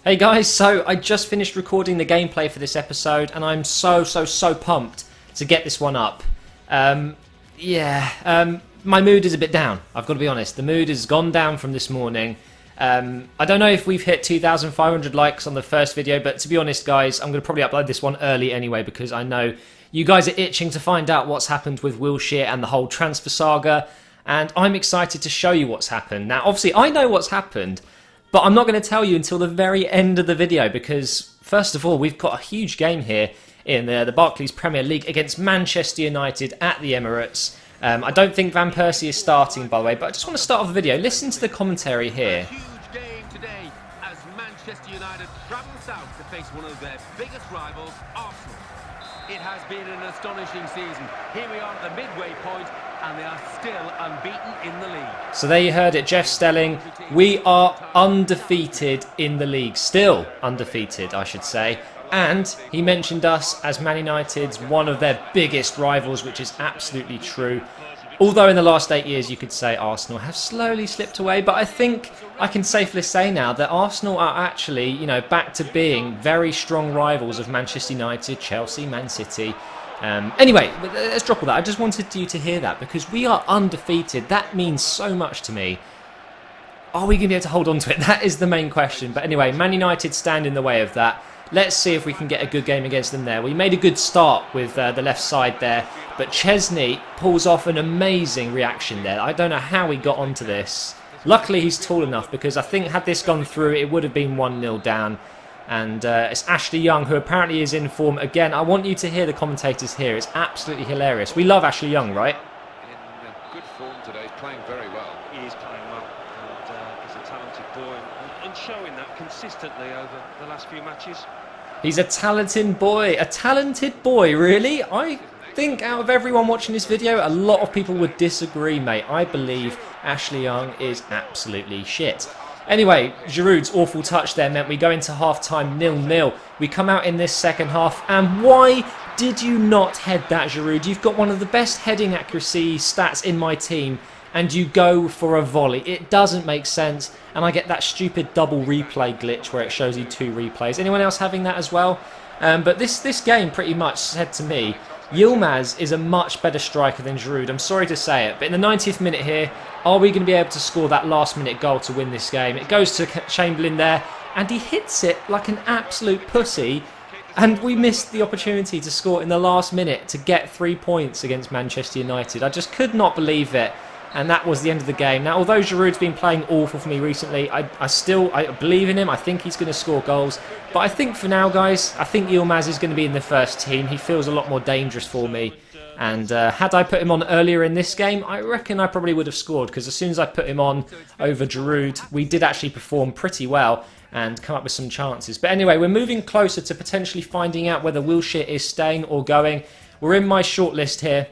Hey guys, so I just finished recording the gameplay for this episode and I'm so pumped to get this one up. My mood is a bit down, I've got to be honest. The mood has gone down from this morning. I don't know if we've hit 2,500 likes on the first video, but to be honest guys, I'm going to probably upload this one early anyway because I know you guys are itching to find out what's happened with WILSHERE and the whole transfer saga, and I'm excited to show you what's happened. Now obviously I know what's happened, but I'm not going to tell you until the very end of the video because, first of all, we've got a huge game here in the Barclays Premier League against Manchester United at the Emirates. I don't think Van Persie is starting, by the way, but I just want to start off the video. Listen to the commentary here. Huge game today as Manchester United travel south to face one of their biggest rivals, Arsenal. It has been an astonishing season. Here we are at the midway point, and they are still unbeaten in the league. So there you heard it, Jeff Stelling. We are undefeated in the league. Still undefeated, I should say. And he mentioned us as Man United's one of their biggest rivals, which is absolutely true. Although in the last 8 years you could say Arsenal have slowly slipped away, but I think I can safely say now that Arsenal are actually, back to being very strong rivals of Manchester United, Chelsea, Man City. Anyway, let's drop all that. I just wanted you to hear that because we are undefeated. That means so much to me. Are we going to be able to hold on to it? That is the main question. But anyway, Man United stand in the way of that. Let's see if we can get a good game against them there. We made a good start with the left side there, but Chesney pulls off an amazing reaction there. I don't know how he got onto this. Luckily, he's tall enough because I think had this gone through, it would have been 1-0 down. And it's Ashley Young, who apparently is in form. Again, I want you to hear the commentators here. It's absolutely hilarious. We love Ashley Young, right? In good form today, he's playing very well. He is playing well, and he's a talented boy, and showing that consistently over the last few matches. He's a talented boy, really? I think out of everyone watching this video, a lot of people would disagree, mate. I believe Ashley Young is absolutely shit. Anyway, Giroud's awful touch there meant we go into half-time 0-0. We come out in this second half, and why did you not head that, Giroud? You've got one of the best heading accuracy stats in my team, and you go for a volley. It doesn't make sense, and I get that stupid double replay glitch where it shows you 2 replays. Anyone else having that as well? But this game pretty much said to me, Yilmaz is a much better striker than Giroud. I'm sorry to say it, but in the 90th minute here, are we going to be able to score that last-minute goal to win this game? It goes to Chamberlain there, and he hits it like an absolute pussy, and we missed the opportunity to score in the last minute to get 3 points against Manchester United. I just could not believe it. And that was the end of the game. Now, although Giroud's been playing awful for me recently, I believe in him. I think he's going to score goals. But I think for now, guys, I think Yilmaz is going to be in the first team. He feels a lot more dangerous for me. And had I put him on earlier in this game, I reckon I probably would have scored. Because as soon as I put him on over Giroud, we did actually perform pretty well and come up with some chances. But anyway, we're moving closer to potentially finding out whether WILSHERE is staying or going. We're in my shortlist here.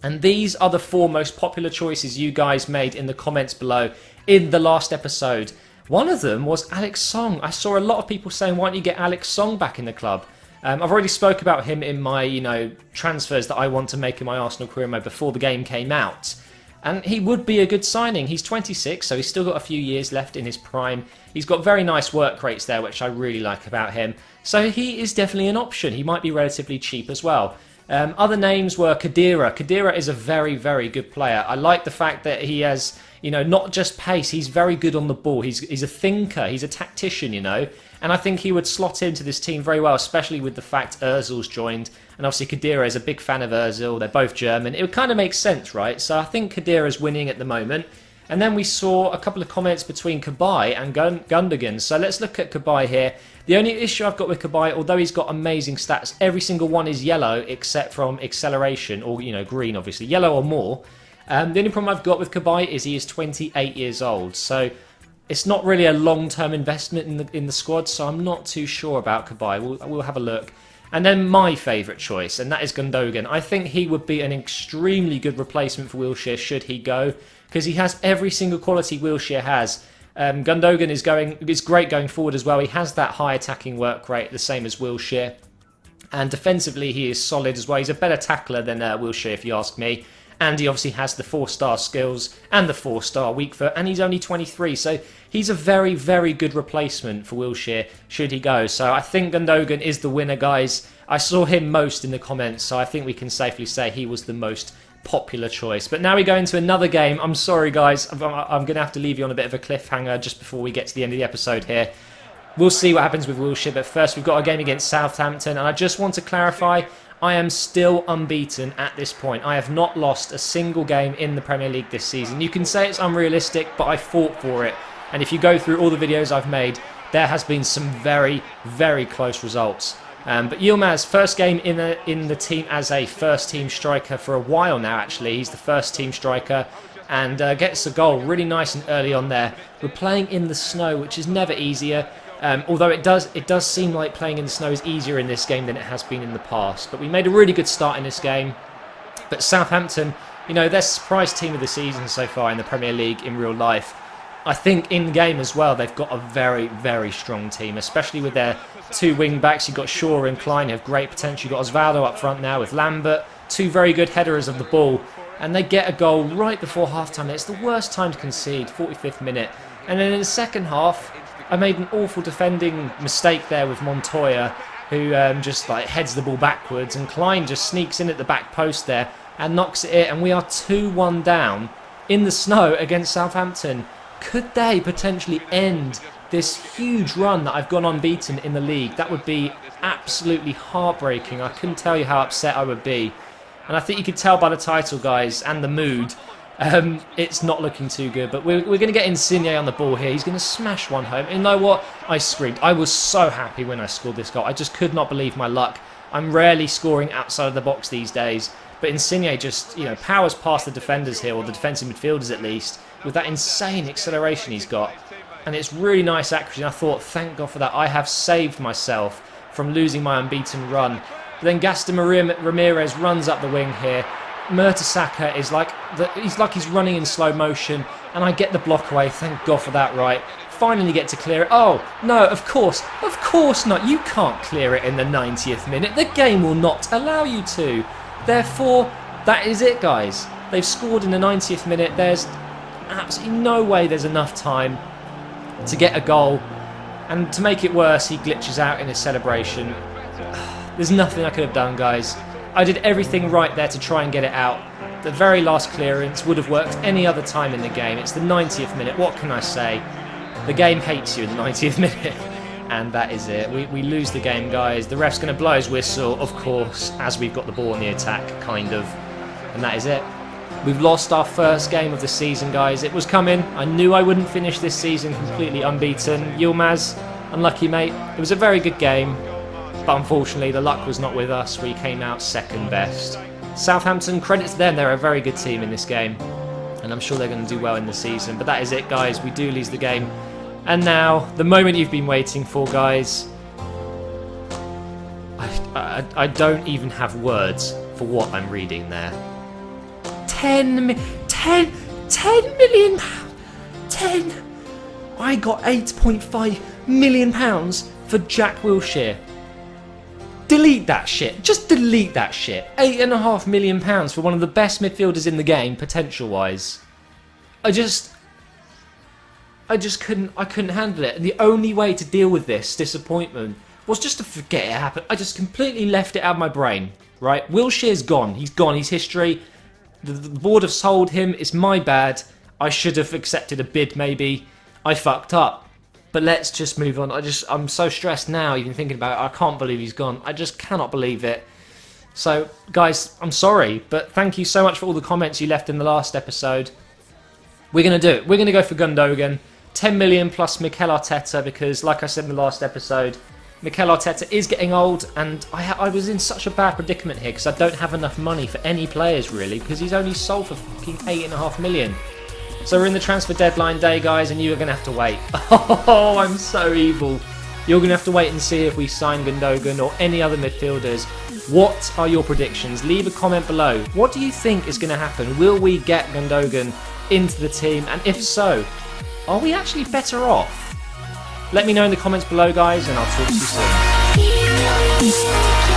And these are the 4 most popular choices you guys made in the comments below in the last episode. One of them was Alex Song. I saw a lot of people saying, why don't you get Alex Song back in the club? I've already spoke about him in my, transfers that I want to make in my Arsenal career mode before the game came out. And he would be a good signing. He's 26, so he's still got a few years left in his prime. He's got very nice work rates there, which I really like about him. So he is definitely an option. He might be relatively cheap as well. Other names were Khedira. Khedira is a very good player. I like the fact that he has, not just pace, he's very good on the ball. He's a thinker, he's a tactician, And I think he would slot into this team very well, especially with the fact Ozil's joined. And obviously Khedira is a big fan of Ozil. They're both German. It would kind of make sense, right? So I think Khedira's winning at the moment. And then we saw a couple of comments between Cabaye and Gundogan. So let's look at Cabaye here. The only issue I've got with Cabaye, although he's got amazing stats, every single one is yellow except from acceleration, or green obviously, yellow or more. The only problem I've got with Cabaye is he is 28 years old. So it's not really a long-term investment in the squad, so I'm not too sure about Cabaye. We'll have a look. And then my favourite choice, and that is Gundogan. I think he would be an extremely good replacement for WILSHERE should he go, because he has every single quality WILSHERE has. Gundogan is great going forward as well. He has that high attacking work rate, the same as WILSHERE. And defensively, he is solid as well. He's a better tackler than WILSHERE, if you ask me. and he obviously has the 4-star skills and the 4-star weak foot, and he's only 23, so he's a very, very good replacement for Wilshere should he go. So I think Gundogan is the winner, guys. I saw him most in the comments, so I think we can safely say he was the most popular choice. But now we go into another game. I'm sorry, guys. I'm going to have to leave you on a bit of a cliffhanger just before we get to the end of the episode here. We'll see what happens with Wilshere, but first we've got a game against Southampton, and I just want to clarify, I am still unbeaten at this point. I have not lost a single game in the Premier League this season. You can say it's unrealistic, but I fought for it. And if you go through all the videos I've made, there has been some very, very close results. But Yilmaz, first game in the team as a first-team striker for a while now, actually. He's the first-team striker and gets a goal really nice and early on there. We're playing in the snow, which is never easier. Although it does seem like playing in the snow is easier in this game than it has been in the past. But we made a really good start in this game. But Southampton, you know, they're surprise team of the season so far in the Premier League in real life. I think in game as well, they've got a very, very strong team, especially with their two wing-backs. You've got Shaw and Klein, who have great potential. You've got Osvaldo up front now with Lambert. Two very good headers of the ball. And they get a goal right before half-time. It's the worst time to concede, 45th minute. And then in the second half, I made an awful defending mistake there with Montoya, who just like heads the ball backwards. And Klein just sneaks in at the back post there and knocks it in. And we are 2-1 down in the snow against Southampton. Could they potentially end this huge run that I've gone unbeaten in the league? That would be absolutely heartbreaking. I couldn't tell you how upset I would be. And I think you could tell by the title, guys, and the mood. It's not looking too good. But we're going to get Insigne on the ball here. He's going to smash one home. And you know what? I screamed. I was so happy when I scored this goal. I just could not believe my luck. I'm rarely scoring outside of the box these days. But Insigne just, you know, powers past the defenders here, or the defensive midfielders at least, with that insane acceleration he's got. And it's really nice accuracy. And I thought, thank God for that. I have saved myself from losing my unbeaten run. But then Gaston Ramirez runs up the wing here. Mertesacker is like he's running in slow motion, and I get the block away. Thank God for that, right? Finally get to clear it. Oh, no, of course not. You can't clear it in the 90th minute. The game will not allow you to. Therefore, that is it, guys. They've scored in the 90th minute. There's absolutely no way there's enough time to get a goal. And to make it worse, he glitches out in his celebration. There's nothing I could have done, guys. I did everything right there to try and get it out. The very last clearance would have worked any other time in the game. It's the 90th minute. What can I say? The game hates you in the 90th minute. And that is it. We lose the game, guys. The ref's going to blow his whistle, of course, as we've got the ball in the attack, kind of. And that is it. We've lost our first game of the season, guys. It was coming. I knew I wouldn't finish this season completely unbeaten. Yilmaz, unlucky, mate. It was a very good game. But unfortunately, the luck was not with us. We came out second best. Southampton, credit to them. They're a very good team in this game. And I'm sure they're going to do well in the season. But that is it, guys. We do lose the game. And now, the moment you've been waiting for, guys. I don't even have words for what I'm reading there. 10 million pounds. 10. I got £8.5 million for Jack Wilshere. Delete that shit. Just delete that shit. £8.5 million for one of the best midfielders in the game, potential-wise. I couldn't handle it. And the only way to deal with this disappointment was just to forget it happened. I just completely left it out of my brain, right? Wilshere's gone. He's gone. He's history. The board have sold him. It's my bad. I should have accepted a bid, maybe. I fucked up. But let's just move on. I'm so stressed now, even thinking about it. I can't believe he's gone. I just cannot believe it. So, guys, I'm sorry, but thank you so much for all the comments you left in the last episode. We're going to do it. We're going to go for Gundogan. 10 million plus Mikel Arteta, because, like I said in the last episode, Mikel Arteta is getting old, and I was in such a bad predicament here, because I don't have enough money for any players, really, because he's only sold for fucking 8.5 million. So we're in the transfer deadline day, guys, and you are going to have to wait. Oh, I'm so evil. You're going to have to wait and see if we sign Gundogan or any other midfielders. What are your predictions? Leave a comment below. What do you think is going to happen? Will we get Gundogan into the team? And if so, are we actually better off? Let me know in the comments below, guys, and I'll talk to you soon.